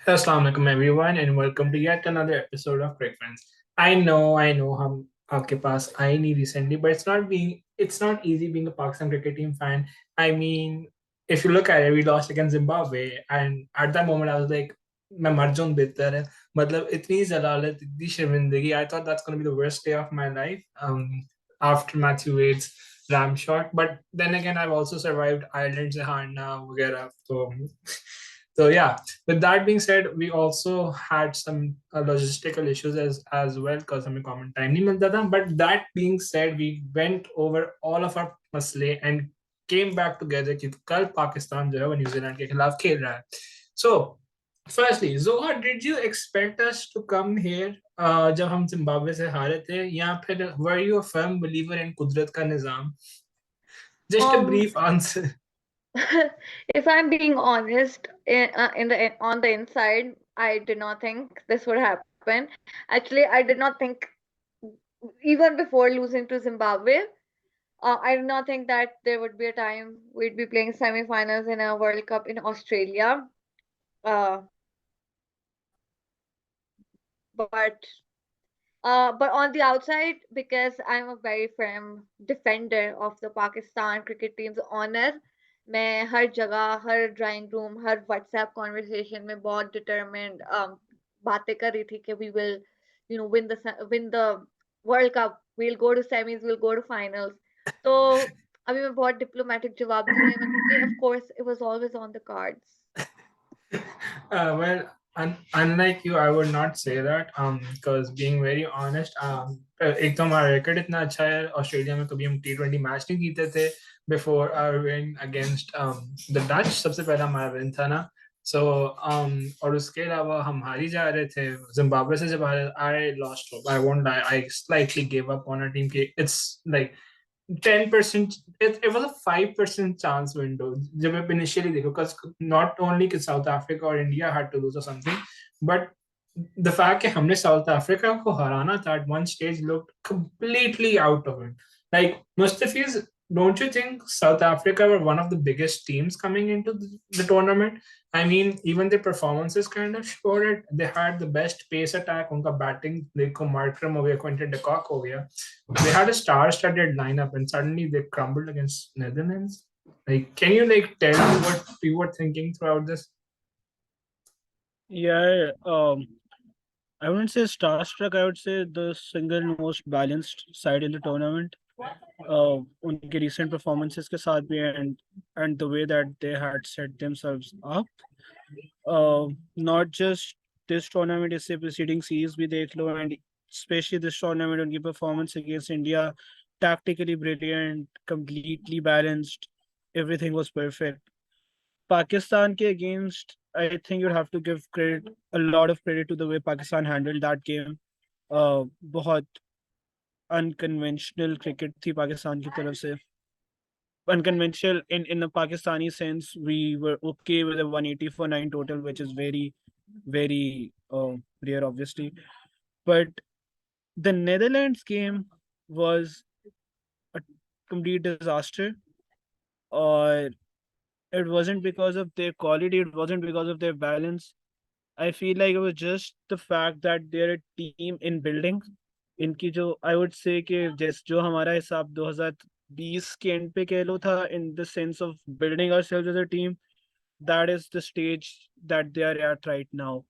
Assalamu alaikum everyone and welcome to yet another episode of Crick Friends. I know हम आपके पास आए नहीं recently, but it's not easy being a Pakistan cricket team fan. I mean, if you look at it, we lost against Zimbabwe, and at that moment I was like, मैं मर जाऊं बेहतर है. मतलब इतनी जलालत, इतनी शर्मिंदगी. I thought that's going to be the worst day of my life. After Matthew Wade's ram shot, but then again I've also survived Ireland से हारना वगैरह. So yeah, with that being said, we also had some logistical issues as well because हमें common time नहीं मिलता था. But that being said, we went over all of our मसले and came back together क्योंकि कल पाकिस्तान जो है वो न्यूजीलैंड के खिलाफ खेल रहा है. So firstly, Zoha, did you expect us to come here जब हम जिम्बाब्वे से हारे थे, या फिर were you a firm believer in कुदरत का निजाम? Just a Um, brief answer. if I'm being honest, in the on the inside, I did not think this would happen. Actually, I did not think even before losing to Zimbabwe. I did not think that there would be a time we'd be playing semi-finals in a World Cup in Australia. Uh, but on the outside, because I'm a very firm defender of the Pakistan cricket team's honor, मैं हर जगह, हर drawing room, हर WhatsApp conversation में बहुत determined बातें कर रही थी कि we will, win the World Cup, we'll go to semis, we'll go to finals. तो अभी मैं बहुत डिप्लोमेटिक जवाब दे रही हूँ कि of course it was always on the cards. Well, unlike you, I would not say that. Because being very honest, एक तो हमारा record इतना अच्छा है. ऑस्ट्रेलिया में कभी हम T20 मैच नहीं जीते थे before our win against the Dutch. सबसे पहला हमारा win था ना. So और उसके अलावा हम हारी जा रहे थे जिम्बाब्वे से. जब I lost hope. I won't lie. I slightly gave up on our team. It's like 10%. It was a 5% chance window जब मैं initially देखो, because not only कि South Africa or India had to lose or something, but the fact कि हमने South Africa को हराना था at one stage looked completely out of it. Like Mustafeez, don't you think South Africa were one of the biggest teams coming into the tournament? I mean, even their performances kind of showed it. They had the best pace attack. उनका batting देखो, Markram हो गया, Quinton de Kock हो गया. They had a star-studded lineup, and suddenly they crumbled against Netherlands. Like, can you like tell me what you were thinking throughout this? Yeah, I wouldn't say starstruck. I would say the single most balanced side in the tournament. उनके recent performances के साथ भी and the way that they had set themselves up. Not just this tournament, इससे preceding series भी देख लो, and especially this tournament, उनकी performance against India, tactically brilliant, completely balanced, everything was perfect. Pakistan ke against, I think you'd have to give a lot of credit to the way Pakistan handled that game. बहुत unconventional cricket थी पाकिस्तान की तरफ से. Unconventional in a Pakistani sense, we were okay with a 180 for 9 total, which is very, very rare, obviously. But the Netherlands game was a complete disaster. Or it wasn't because of their quality, it wasn't because of their balance. I feel like it was just the fact that they're a team in building. इनकी जो I would say कि जैसे जो हमारा हिसाब 2020 के and पे कह लो था, in the sense of building ourselves as a team, that is the stage that they are at right now.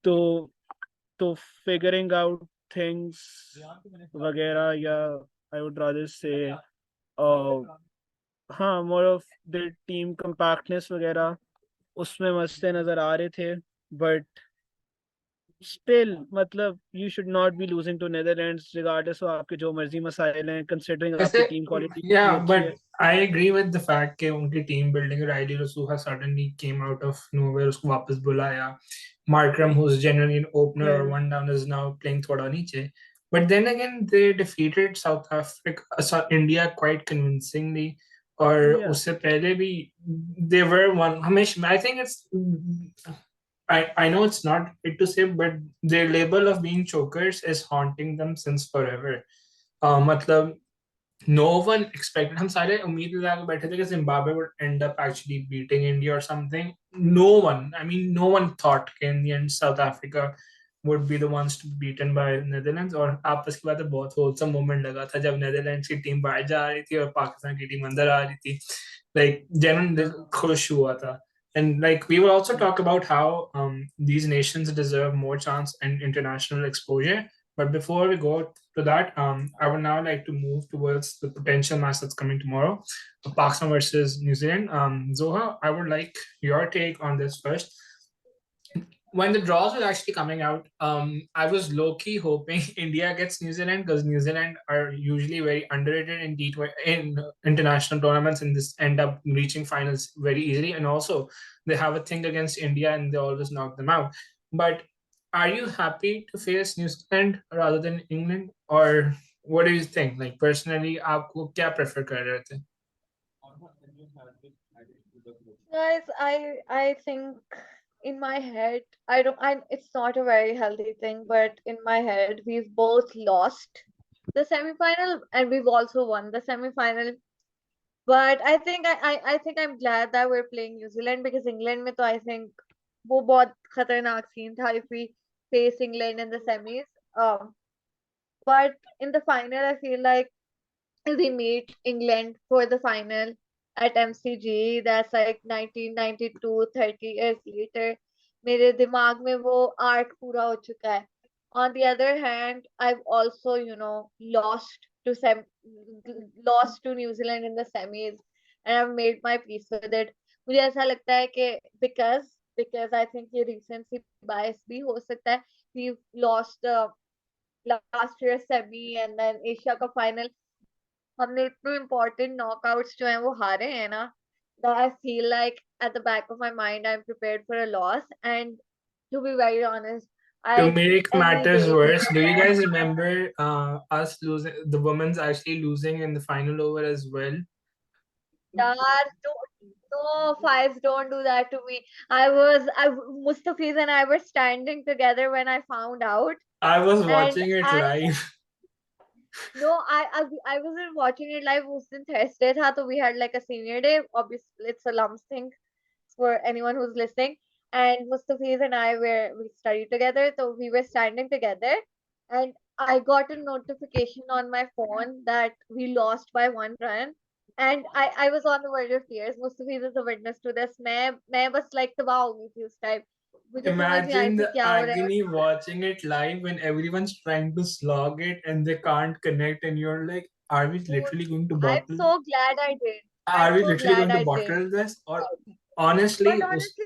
तो figuring out things वगैरह, या I would rather say हाँ, more of the team compactness वगैरह उसमें मसले नजर आ रहे थे. But still, मतलब you should not be losing to Netherlands regardless of आपके जो मर्जी मसाइल हैं, considering आपकी वैसे, team quality इतनी yeah, अच्छी but है. I agree with the fact कि उनकी team building और Riley Rasuha suddenly came out of nowhere, उसको वापस बुलाया. Markram, who's generally an opener or Yeah. one down, is now playing थोड़ा नीचे. But then again, they defeated South Africa, India quite convincingly. और Yeah. उससे पहले भी they were one. हमेशा, I think it's, I know it's not it to say, but their label of being chokers is haunting them since forever. मतलब no one expected. हम सारे उम्मीद लगा के बैठे थे कि Zimbabwe would end up actually beating India or something. No one, I mean, no one thought कि in the end South Africa would be the ones to be beaten by Netherlands. और आपस की बात है, बहुत wholesome moment लगा था जब Netherlands की टीम बाहर जा रही थी और पाकिस्तान की टीम अंदर आ रही थी. Like genuine दिल खुश हुआ था. And like we will also talk about how these nations deserve more chance and international exposure. But before we go to that, I would now like to move towards the potential match that's coming tomorrow, Pakistan versus New Zealand. Zoha, I would like your take on this first. When the draws were actually coming out, I was low-key hoping India gets New Zealand because New Zealand are usually very underrated in D20 in international tournaments and this end up reaching finals very easily. And also they have a thing against India and they always knock them out. But are you happy to face New Zealand rather than England, or what do you think? Like personally, आपको क्या prefer कर रहे थे? Guys, I think in my head, it's not a very healthy thing, but in my head, we've both lost the semifinal and we've also won the semifinal. But I think I'm glad that we're playing New Zealand because England में तो I think वो बहुत खतरनाक scene था if we face England in the semis. But in the final, I feel like if we meet England for the final at MCG, that's like 1992, 30 years later. मेरे दिमाग में वो arc पूरा हो चुका है. On the other hand, I've also, lost to New Zealand in the semis, and I've made my peace with it. मुझे ऐसा लगता है कि because I think ये recency bias भी हो सकता है. We've lost the last year semi and then Asia का final. हमने इतने important knockouts जो हैं वो हारे हैं ना, that I feel like at the back of my mind I'm prepared for a loss. And to be very honest, To I'd make any matters day take worse, a do you loss. guys remember us losing, the women's actually losing in the final over as well? Yaar, no, Faaiz, don't do that to me. Mustafeez and I were standing together when I found out, I was and watching it I live. no, I wasn't watching it live. उस दिन Thursday था, so we had like a senior day. Obviously, it's a lumps thing for anyone who's listening. And Mustafeez and we studied together, so we were standing together, and I got a notification on my phone that we lost by 1 run, and I was on the verge of tears. Mustafeez is a witness to this. मैं बस like तबाह हो गई थी उस time. मुझे समझ नहीं आई Imagine थी the क्या हो रहा है. agony watching it live when everyone's trying to slog it and they can't connect, and you're like, are we literally going to I'm bottle? so glad I did. Are I'm we so literally glad going to I did. bottle this? Or But honestly, honestly,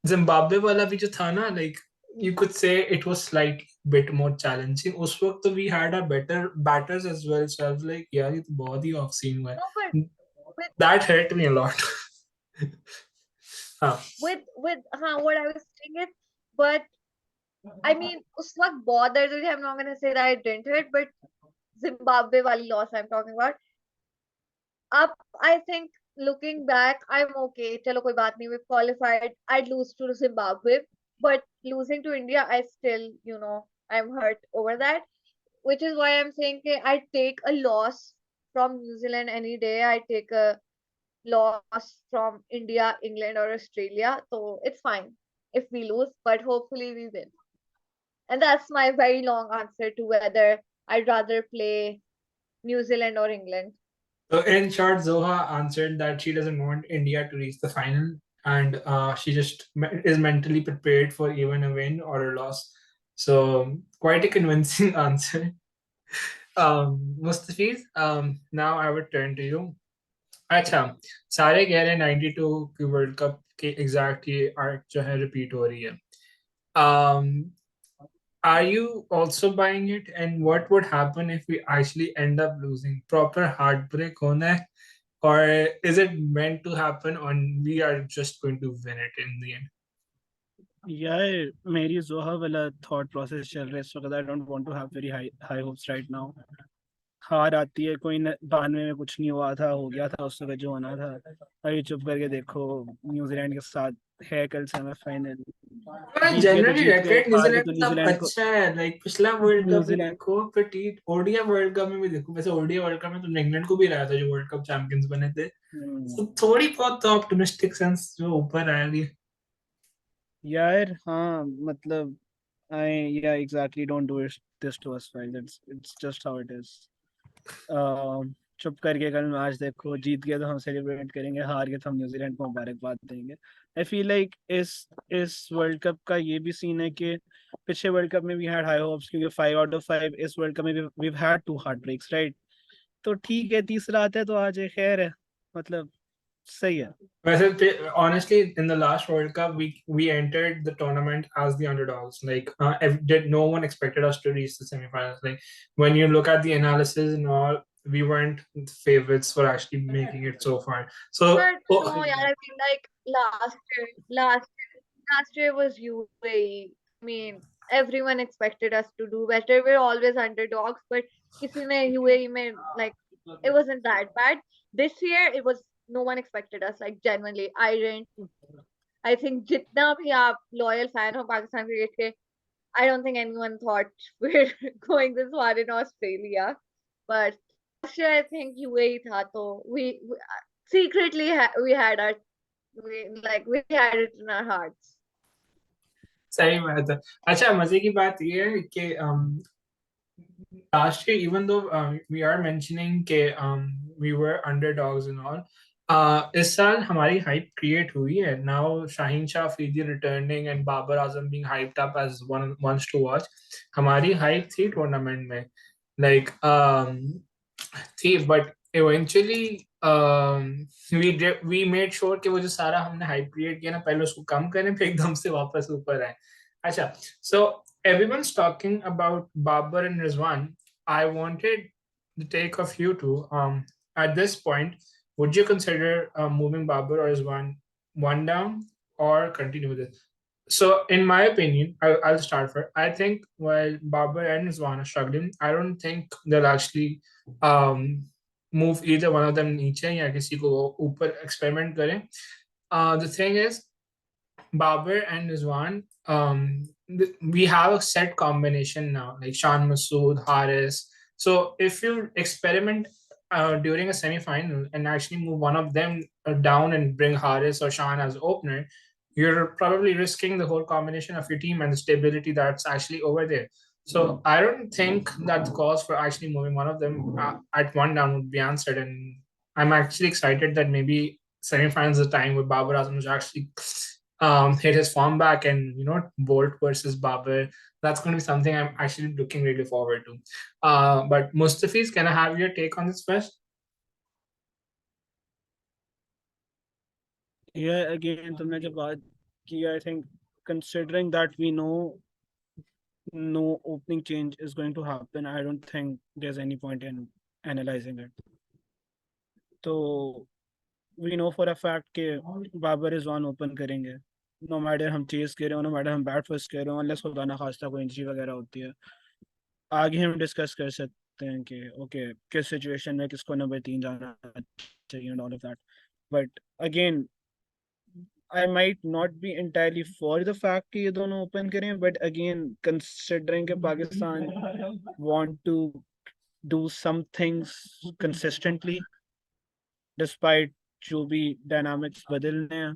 Zimbabwe वाला भी जो था ना, like you could say it was slightly bit more challenging. उस वक्त तो we had our better batters as well, so I was like, यार ये तो बहुत ही off scene हुआ no, but है. with That hurt me a lot. हाँ. what I was saying is, but I mean, उस वक्त बहुत दर्द हुई. I'm not gonna say that it didn't hurt, but Zimbabwe वाली loss I'm talking about. Up, I think looking back, I'm okay. चलो कोई बात नहीं. We've qualified. I'd lose to Zimbabwe, but losing to India, I still, I'm hurt over that. Which is why I'm saying I take a loss from New Zealand any day. I take a loss from India, England, or Australia. So it's fine if we lose, but hopefully we win. And that's my very long answer to whether I'd rather play New Zealand or England. So in short, Zoha answered that she doesn't want India to reach the final, and she just is mentally prepared for even a win or a loss. So quite a convincing answer. Mustafiz, now I would turn to you. अच्छा, सारे कह रहे हैं 92 की world cup के exact ये arc जो है रिपीट हो रही है. Are you also buying it? And what would happen if we actually end up losing? Proper heartbreak होना है, or is it meant to happen and we are just going to win it in the end? यार मेरी जोहा वाला thought process चल रहा है इस वक्त. I don't want to have very high hopes right now. हार आती है, कोई 92 में कुछ नहीं हुआ था, हो गया था उस वक्त जो होना था. अभी चुप करके देखो, न्यूजीलैंड के साथ है कल सेमीफाइनल. जीत गए तो जनरली जीत गए, रेकॉर्ड हार गए न्यूजीलैंड तो का सब न्यूजीलैंड को, अच्छा है, लाइक पिछला वर्ल्ड कप भी न्यूजीलैंड देखो, फिर टी ओडीआई वर्ल्ड कप में भी देखो। वैसे ओडीआई वर्ल्ड कप में तुमने इंग्लैंड को भी हराया था जो वर्ल्ड कप चैंपियंस बने थे, तो थोड़ी बहुत तो ऑप्टिमिस्टिक सेंस जो ऊपर आएगी। यार हाँ मतलब I yeah exactly don't do it this to us guys, it's just how it is. चुप करके कल मैच देखो, जीत गए तो हम सेलिब्रेट करेंगे, हार गए तो हम न्यूजीलैंड को मुबारकबाद देंगे। आई फील लाइक इस वर्ल्ड कप का ये भी सीन है कि पिछले वर्ल्ड कप में वी हैड हाई होप्स क्योंकि 5 आउट ऑफ 5, इस वर्ल्ड कप में we had 2 heart breaks right. तो ठीक है, तीसरा आता है तो आज है, खैर है, मतलब सही है। वैसे honestly, in the last World Cup, we entered the tournament as the underdogs. Like, did no one expected us to reach the semifinals? Like, when you look at the analysis and all, we weren't the favorites for actually making it so far. So, But no, yeah, I feel like last year was UAE. I mean, everyone expected us to do better. We're always underdogs, but किसी ने UAE में like it wasn't that bad. This year it was no one expected us. Like genuinely, I didn't. I think जितना भी आप loyal fan हो Pakistan cricket के, I don't think anyone thought we're going this far in Australia. But last year I think UAE था तो we secretly we had our we had it in our hearts. सही बात है। अच्छा, मजे की बात ये है कि last year, even though we are mentioning कि we were underdogs and all, इस साल हमारी hype create हुई है। Now Shaheen Shah Afreedi returning and Babar Azam being hyped up as ones to watch. हमारी hype थी tournament में, like थी, but eventually we made sure कि वो जो सारा हमने hype create किया ना, पहले उसको कम करें फिर एकदम से वापस ऊपर आए। अच्छा, so everyone's talking about Babar and Rizwan. I wanted the take of you two. At this point, would you consider moving Babar or Rizwan one down or continue with it? So, in my opinion, I'll start first. I think while Babar and Rizwan are struggling, I don't think they'll actually um, move either one of them नीचे या किसी को ऊपर experiment करें. The thing is, Babar and Rizwan, we have a set combination now, like Shan Masood, Haris. So if you experiment during a semi-final and actually move one of them down and bring Haris or Shan as opener, you're probably risking the whole combination of your team and the stability that's actually over there. So I don't think that the cause for actually moving one of them at one down would be answered. And I'm actually excited that maybe semi-finals is a time where Babar Azam is actually hit his form back and Bolt versus Babar. That's going to be something I'm actually looking really forward to. But Mustafeez, can I have your take on this first? Yeah, again तुमने जो बात की, I think considering that we know no opening change is going to happen, I don't think there's any point in analyzing it. So we know for a fact कि Babar is on open करेंगे, no matter हम chess कर रहे हो, no matter हम bat first कर रहे हो, अनलेस खुदा ना खास्ता कोई इंजरी वगैरह होती है। आगे हम डिस्कस कर सकते हैं कि ओके किस सिचुएशन में किसको नंबर 3 जाना चाहिए and all of that, but again I might not be entirely for the fact कि ये दोनों ओपन करें, but again considering कि Pakistan want to do some things consistently despite जो भी dynamics बदलने हैं,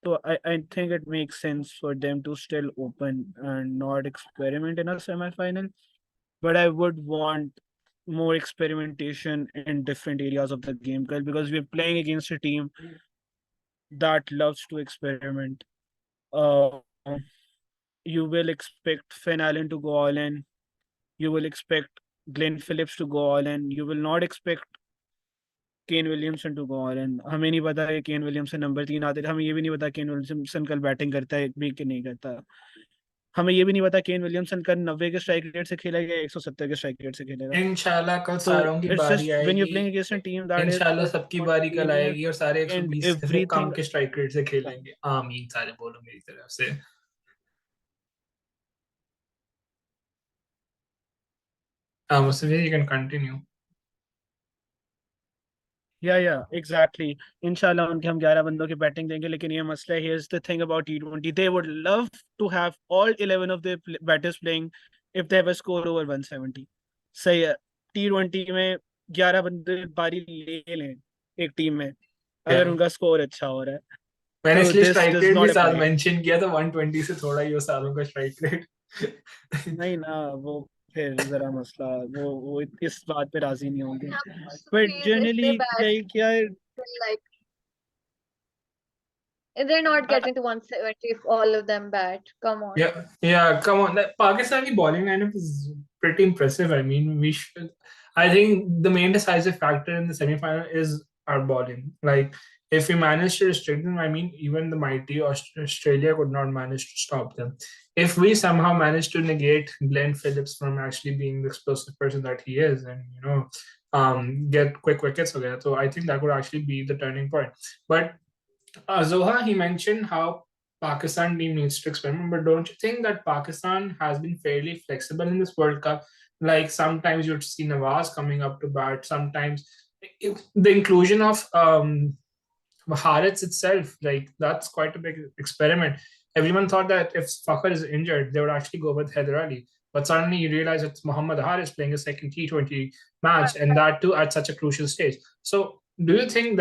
so I think it makes sense for them to still open and not experiment in a semi-final. But I would want more experimentation in different areas of the game because we're playing against a team that loves to experiment. Uh, you will expect Finn Allen to go all in. You will expect Glenn Phillips to go all in. You will not expect Kane Williamson to go all in. हमें नहीं पता है Kane Williamson number 3 आते थे, हमें ये भी नहीं पता केन विलियमसन कल बैटिंग करता है भी कि नहीं करता। हमें ये भी नहीं पता केन विलियमसन कल 90 के स्ट्राइक रेट से खेलेगा या 170 के स्ट्राइक रेट से खेलेगा। इंशाल्लाह कल तो सारों की इट्स बारी जस्ट व्हेन यू आएगी। Playing against a team that is इंशाल्लाह सबकी बारी कल आएगी spontaneous और सारे and 120 से कम everything। के स्ट्राइक रेट से खेलेंगे। आमीन सारे बोलो मेरी तरफ से। Mustafa, you can continue. Yeah, exactly. इंशाल्लाह उनके हम 11 बंदों की बैटिंग देंगे, लेकिन ये मसला है, here's the thing about T20, they would love to have all 11 of their batters playing if they have a score over 170. सही है, T20 में 11 बंदे बारी ले लें एक टीम में अगर Yeah. उनका स्कोर अच्छा हो रहा है, मैंने तो इसलिए this स्ट्राइक does रेट भी not साथ apply. मेंशन किया था, 120 से थोड़ा ही हो सालों का स्ट्राइक रेट. नहीं ना, वो फिर जरा मसला, वो इस बात पे राजी नहीं होंगे, Yeah, but Mustafeez, if generally they bat like यार, like they're not I- getting to 170 if all of them bat. Come on. Yeah, come on. That Pakistani bowling lineup is pretty impressive. I mean, I think the main decisive factor in the semi-final is our bowling. Like, if we manage to restrict them, I mean, even the mighty Australia could not manage to stop them. If we somehow manage to negate Glenn Phillips from actually being the explosive person that he is, and get quick wickets again, so I think that would actually be the turning point. But Zoha, he mentioned how Pakistan team needs to experiment, but don't you think that Pakistan has been fairly flexible in this World Cup? Like sometimes you'd see Nawaz coming up to bat, sometimes the inclusion of Haaretz itself, like that's quite a big experiment. Everyone thought that if Fakhar is injured, they would actually go with Heather Ali. But suddenly you realize it's Muhammad Haris playing a second T20 match, and that too at such a crucial stage. So, don't you think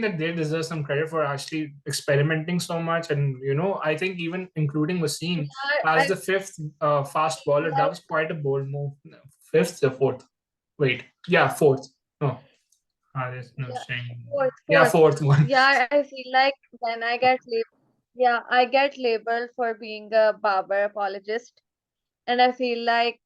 that they deserve some credit for actually experimenting so much? And I think even including Wasim Yeah, as I the fifth fast feel bowler, that like was quite a bold move. Fifth or fourth? Wait, yeah, fourth. No, Haris, no, yeah, saying yeah, fourth. fourth one. Yeah, I feel like when I get yeah, I get labeled for being a barber apologist, and I feel like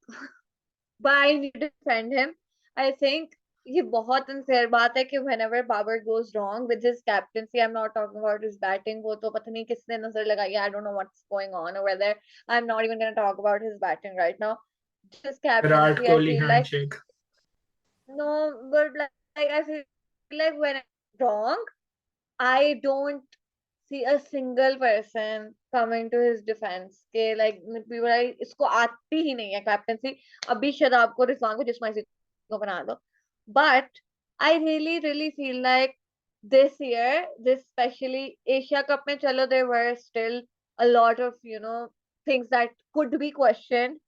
but I need to defend him. I think ये बहुत unfair बात है कि whenever Babar goes wrong with his captaincy, I'm not talking about his batting, वो तो पता नहीं किसने नजर लगाई, I don't know what's going on, or whether I'm not even going to talk about his batting right now. His Virat captaincy, I Kohli feel like handshake. no, but like I feel like when I'm wrong, I don't see a single person coming to his defense के like people are इसको आती ही नहीं है captaincy, अभी शदाब को रिजवान को जिसमें को बना दो, but I really feel like this year, this especially Asia Cup में चलो there were still a lot of things that could be questioned.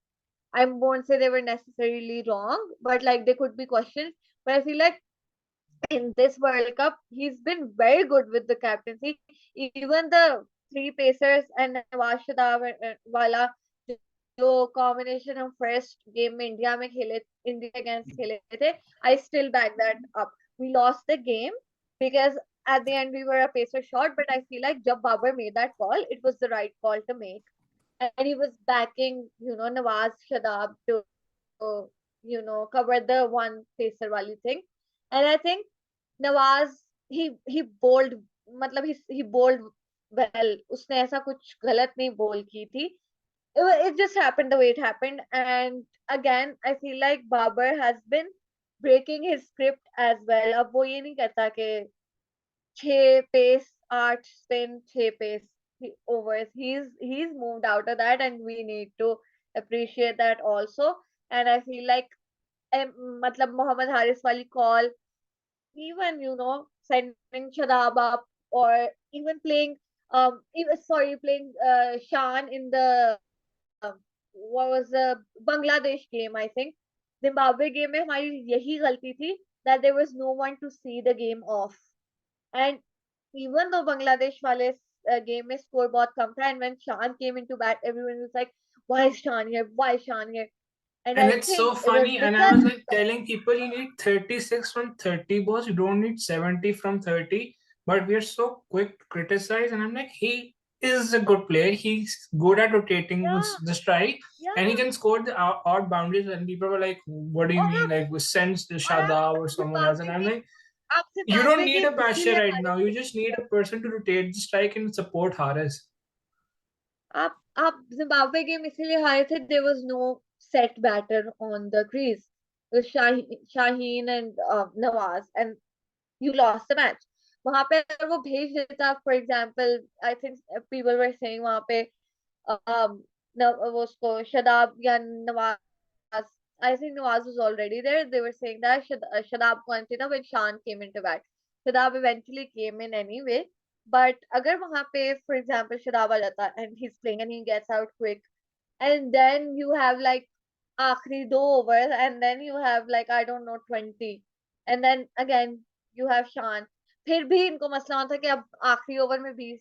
I won't say they were necessarily wrong, but like they could be questioned. But I feel like in this World Cup, he's been very good with the captaincy. Even the three pacers and Nawaz Shadab wala जो combination हम first game में India में खेले, India against खेले थे, I still back that up. We lost the game because at the end we were a pacer short, but I feel like जब Babar made that call, it was the right call to make, and he was backing Nawaz Shadab to cover the one pacer wali thing, and I think Nawaz he bowled, मतलब he bowled well, उसने ऐसा कुछ गलत नहीं बोल की थी. It just happened the way it happened, and again I feel like Babar has been breaking his script as well. अब वो ये नहीं करता कि 6 pace 8 spin 6 pace overs. He's moved out of that, and we need to appreciate that also. And I feel like मतलब मोहम्मद हारिस वाली call, even sending Shadab up, or even playing even sorry playing Shan in the what was the Bangladesh game, I think Zimbabwe game में हमारी यही गलती थी that there was no one to see the game off, and even though Bangladesh वाले game में score बहुत कम था, and when Shan came into bat, everyone was like, why is Shan here, why is Shan here, and And I it's think so it was funny. And I because was like telling people you need 36 from 30 balls. You don't need 70 from 30. But we're so quick to criticize. And I'm like, he is a good player. He's good at rotating yeah, the strike. And he yeah, can score the odd boundaries. And people were like, what do you और mean? हम Like, we sends the और आप Shada or someone else. And Zimbabwe I'm game like, आप you don't Zimbabwe need a game basher इसीलिए right हारे now. थे. You just need a person to rotate the strike and support Haris. आप Zimbabwe game इसीलिए हारे थे, there was no set batter on the crease, Shaheen and Nawaz, and you lost the match. वहां पे अगर वो भेज देता, for example I think people were saying वहां पे वो उसको शदाब या Nawaz I think Nawaz was already there. They were saying that Shadab wanted when Shan came into bat. Shadab eventually came in anyway. But agar wahan pe, for example, Shadab aa jata and he's playing and he gets out quick, and then you have like आखिरी 2 overs, and then you have like I don't know 20, and then again you have Shan. फिर भी इनको मसला होता है कि अब आखिरी ओवर में 20,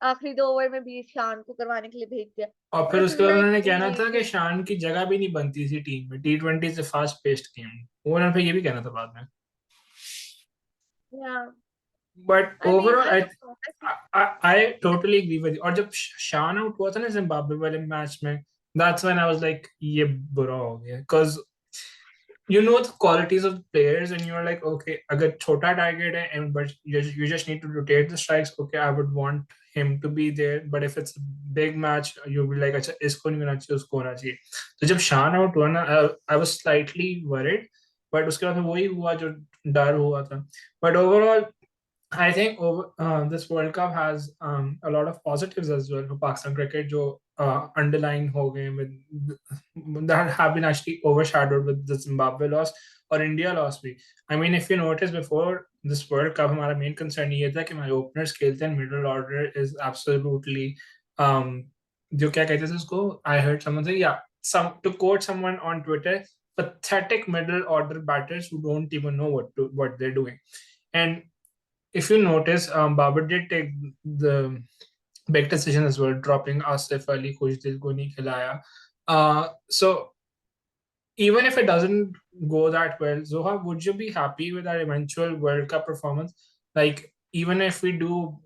आखिरी 2 ओवर में 20 शान को करवाने के लिए भेज दिया. और So फिर I उसके feel बाद like उन्होंने कहना था कि really शान की जगह भी नहीं बनती थी टीम में, T20 से फास्ट पेस्ड गेम, उन्होंने फिर ये भी कहना था बाद में. yeah. But I mean overall I I don't know. I feel, I totally agree with you. और जब शान आउट हुआ था ना जिम्बाब्वे वाले मैच में, that's when I was like ये बुरा हो गया, because you know the qualities of the players and you're like, okay, agar chota target hai and but you just need to rotate the strikes, okay, I would want him to be there. But if it's a big match, you'll be like, acha isko nahi hona chahiye, usko hona chahiye. So jab Shan out hua na, I was slightly worried, but uske baad wahi hua jo dar hua tha. But overall I think this World Cup has a lot of positives as well for Pakistan cricket, jo underlying ho gaye with that have been actually overshadowed with the Zimbabwe loss or India loss bhi. I mean, if you notice before this World Cup, हमारा main concern ये था कि हमारे openers खेलते हैं, middle order is absolutely जो क्या कहते थे उसको, I heard someone say, yeah, to quote someone on Twitter, pathetic middle order batters who don't even know what they're doing. And if you notice, Babar did take the big decision as well, dropping Asif Ali, कुछ दिल को नहीं खिलाया. So even if it doesn't go that well, Zoha, would you be happy with our eventual World Cup performance? Like, even if we do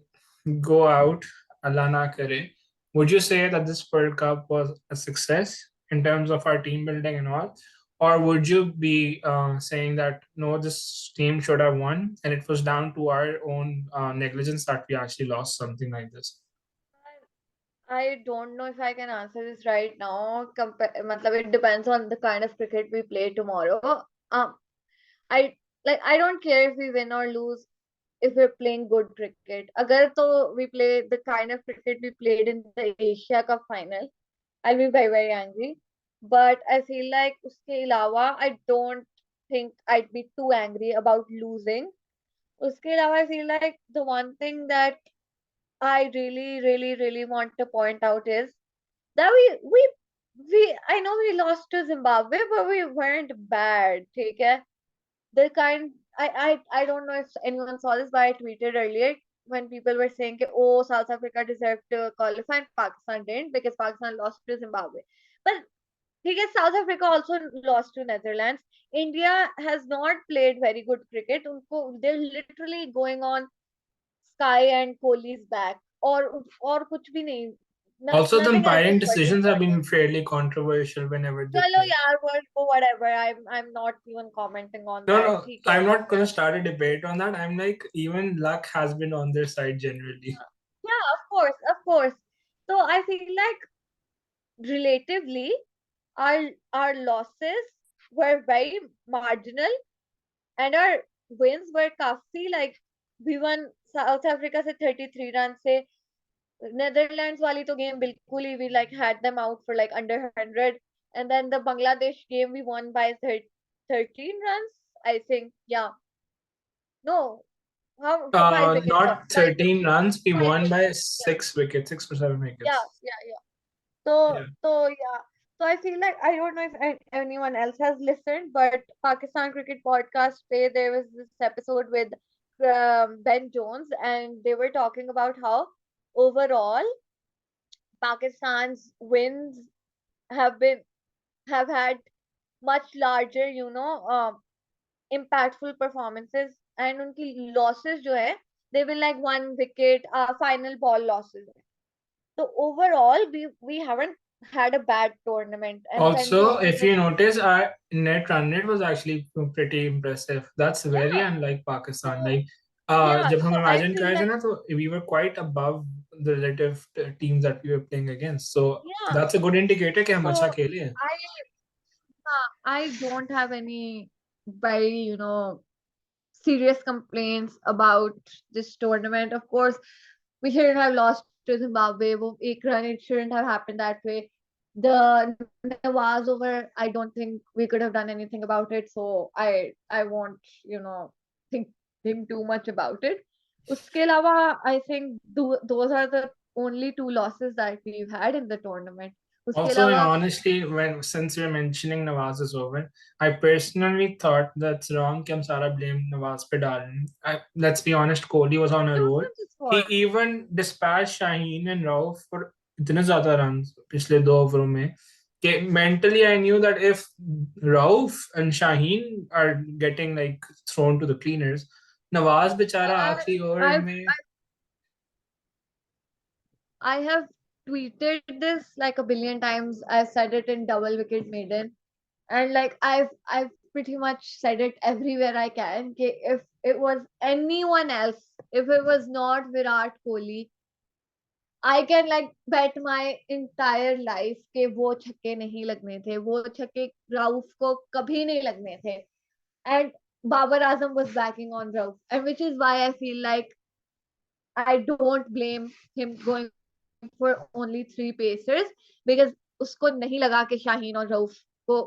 go out, Allah na kare, would you say that this World Cup was a success in terms of our team building and all? Or would you be saying that no, this team should have won and it was down to our own negligence that we actually lost something like this? I don't know if I can answer this right now. Matlab, it depends on the kind of cricket we play tomorrow. Um, I I don't care if we win or lose if we're playing good cricket. Agar to we play the kind of cricket we played in the Asia Cup final, I'll be very very angry. But I feel like uske ilawa, I don't think I'd be too angry about losing. Uske ilawa, I feel like the one thing that I really, really, really want to point out is that we I know we lost to Zimbabwe, but we weren't bad. ठीक है? The kind I don't know if anyone saw this, but I tweeted earlier when people were saying that, oh, South Africa deserved to qualify and Pakistan didn't because Pakistan lost to Zimbabwe. But because South Africa also lost to Netherlands. India has not played very good cricket. They're literally going on Sky and Kohli's back. और कुछ भी नहीं. Also, the Nothing else umpiring is worth decisions have recording. been fairly controversial whenever they चलो play. यार, whatever. I'm not even commenting on No, that. no, ठीक है. I'm not going to start a debate on that. I'm like, even luck has been on their side generally. Yeah, of course, of course. So I feel like relatively our losses were very marginal and our wins were काफी like we won South Africa से 33 runs से. Netherlands wali to game bilkul hi we like had them out for like under 100, and then the Bangladesh game we won by 13 runs, I think. Yeah, no, how 5 wickets, sorry, Not 13 runs. We 5 wickets. won by Yeah, 6 wickets, 6 or 7 yeah, wickets. yeah. Yeah. So yeah. So I feel like I don't know if anyone else has listened, but Pakistan Cricket Podcast today there was this episode with Ben Jones, and they were talking about how overall Pakistan's wins have been have had much larger, impactful performances, and उनकी losses जो है, they win like 1 wicket, final ball losses. So overall, we haven't had a bad tournament. And Ben Also, Jones if was you notice, our net run rate was actually pretty impressive. That's very yeah. unlike Pakistan. So Like, yeah, जब हम so I imagine feel करें थे like ना, तो we were quite above the relative teams that we were playing against. So yeah. that's a good indicator कि हम So अच्छा खेले हैं. I don't have any very serious complaints about this tournament. Of course, we shouldn't have lost to Zimbabwe. It shouldn't have happened that way. The Nawaz over, I don't think we could have done anything about it, so I won't, think too much about it. Uske alawa, I think those are the only two losses that we've had in the tournament. Uske Also, and alawa, honestly, since you're mentioning Nawaz is over, I personally thought that's wrong कि हम सारा blame Nawaz पे डाल रहे हैं. Let's be honest, Kohli was on a that roll. wasn't his He fault. even dispatched Shaheen and Rauf for इतने ज़्यादा runs पिछले 2 overs में कि mentally I knew that if Rauf and Shaheen are getting like thrown to the cleaners, Nawaz बेचारा I, आखिरी over I've में I have tweeted this like a billion times. I've said it in double wicket maiden, and like I've pretty much said it everywhere I can. Okay, if it was anyone else, if it was not Virat Kohli, I can like bet my entire life के वो छक्के नहीं लगने थे, वो छक्के राउफ को कभी नहीं लगने थे. And Babar Azam was backing on Rauf, and which is why I feel like I don't blame him going for only 3 pacers, because उसको नहीं लगा कि शाहीन और रऊफ को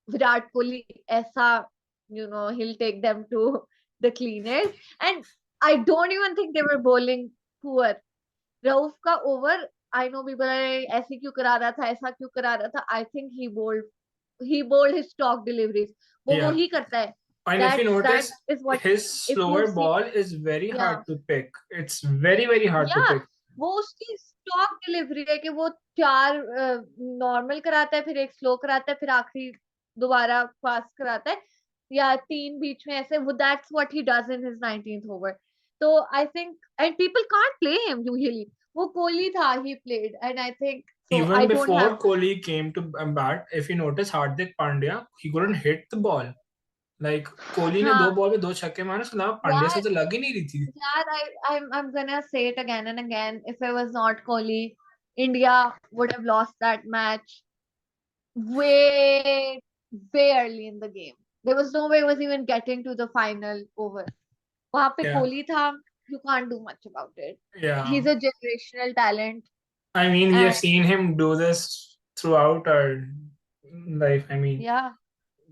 विराट कोहली ऐसा he'll take them to the cleaners. And I don't even think they were bowling poor. Rauf का over, I know people are ऐसे क्यों करा रहा था, ऐसा क्यों करा रहा था. I think he bowled his stock deliveries. वो yeah. ही करता है. And if you That notice, is what, his if slower you've seen, ball is very yeah. hard to pick. It's very, very hard to Yeah, pick. वो उसकी stock delivery है कि वो 4 normal कराता है, फिर एक स्लो कराता है, फिर आखिरी दोबारा फास्ट कराता है, या 3 बीच में ऐसे. वो that's what he does in his 19th over. तो I think, and people can't play him usually. वो कोहली था, he played, and I think so. Even I don't before have, Kohli came to bat, if you notice Hardik Pandya, he couldn't hit the ball. Like Kohli ने 2 ball पे 2 छक्के मारे, उसके अलावा पांड्या से यार तो लग ही नहीं रही थी. I'm gonna say it again and again. If it was not Kohli, India would have lost that match way, way early in the game. There was no way it was even getting to the final over. वहां पे Yeah, Kohli था. You can't do much about it. yeah. He's a generational talent, I mean, we have and seen him do this throughout our life. I mean, yeah,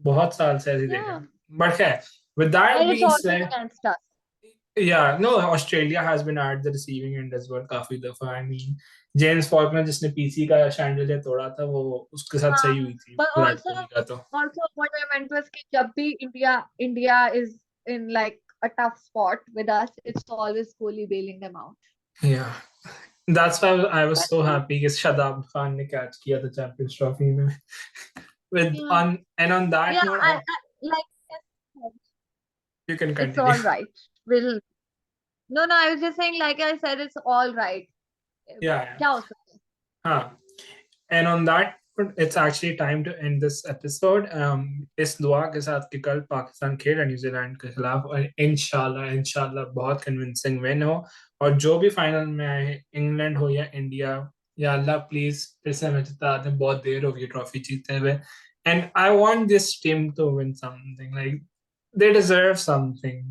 बहुत साल से ऐसे देखा. yeah, But yeah, with that and it's being always said, against us. yeah, no, Australia has been at the receiving end as well काफी दफा. I mean, James Faulkner जिसने PC का chandelier तोड़ा था, वो उसके साथ हाँ, सही हुई थी but विराट कोहली का तो. also what I meant was कि जब भी India is in like a tough spot with us, it's always Kohli bailing them out. Yeah, that's why I was But so yeah, happy कि शादाब खान ने कैच किया था champions trophy में. With yeah, on that yeah. note, I like I said, you can it's continue. all right. We'll No, I was just saying, like I said, it's all right. Yeah, क्या हो सकता है? हाँ. And on that, it's actually time to end this episode. इस दुआ के साथ कि कल पाकिस्तान खेले न्यूजीलैंड के खिलाफ और इंशाल्लाह बहुत कन्विंसिंग विन हो, और जो भी फाइनल में आए, इंग्लैंड हो या इंडिया, या अल्लाह प्लीज फिर से हमें जिता दे. बहुत देर हो गई ट्रॉफी जीतते हुए. And I want this team to win something. Like they deserve something.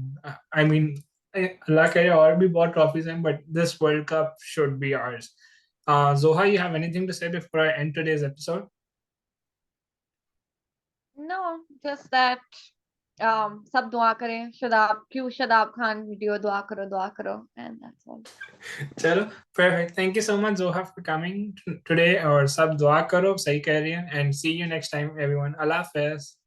I mean, अल्लाह करे और भी बहुत ट्रॉफीज हैं, but this World Cup should be ours. Zoha, you have anything to say before I end today's episode? No, just that सब दुआ करें. Shadab Khan video दुआ करो, and that's all. Chalo, perfect. Thank you so much, Zoha, for coming today. और सब दुआ करो, सही कह रही हैं. And see you next time, everyone. Allah Hafiz.